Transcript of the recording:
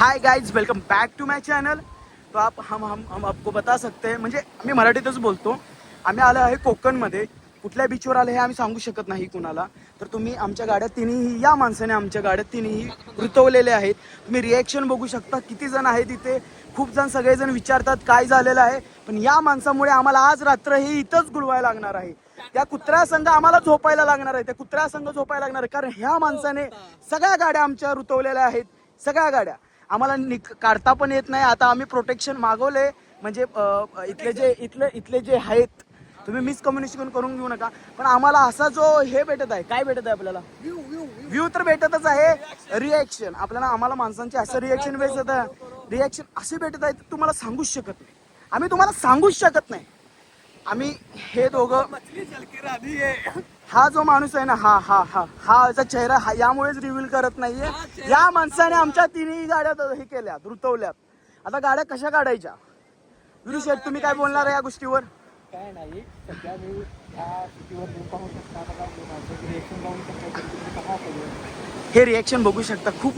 High guys, welcome back to my channel. तो हम आपको बता सकते हैं, म्हणजे आम्ही मराठीतच बोलतो. आम्ही आलो आहे कोकणमध्ये. कुठल्या बीचवर आले हे आम्ही सांगू शकत नाही कुणाला. तर तुम्ही आमच्या गाड्या तिन्ही, या माणसाने आमच्या गाड्या तिन्ही रुतवलेल्या आहेत. तुम्ही रिॲक्शन बघू शकता, किती जण आहेत इथे. खूप जण, सगळेजण विचारतात काय झालेलं आहे. पण या माणसामुळे आम्हाला आज रात्र हे इथंच गुळवायला लागणार आहे. त्या कुत्र्या संघ आम्हाला झोपायला लागणार आहे. त्या कुत्र्या संघ झोपायला लागणार आहे, कारण ह्या माणसाने सगळ्या गाड्या आमच्या रुतवलेल्या आहेत. सगळ्या गाड्या आम्हाला काढता पण येत नाही. आता आम्ही प्रोटेक्शन मागवले, म्हणजे इथले जे आहेत, तुम्ही मिसकम्युनिकेशन करून घेऊ नका. पण आम्हाला असा जो हे भेटत आहे, काय भेटत आहे आपल्याला? व्ह्यू तर भेटतच आहे. रिॲक्शन आपल्याला, आम्हाला माणसांचे असं रिॲक्शन भेटत आहे. रिॲक्शन असे भेटत आहे, तुम्हाला सांगूच शकत नाही. आम्ही तुम्हाला सांगूच शकत नाही. आम्ही हे दोघं, हा जो माणूस आहे ना, हा चेहरा यामुळेच रिव्हील करत नाहीये. या माणसाने आमच्या तिन्ही गाड्या हे केल्यात, रुतवल्यात. आता गाड्या कशा काढायच्या? विरू शेठ, तुम्ही काय बोलणार आहे या गोष्टीवर? काय नाही, सध्या मी ह्या सिटीवर पाहू शकता. आता काय रिएक्शन पाहू शकता. हे रिॲक्शन बघू शकता. खूप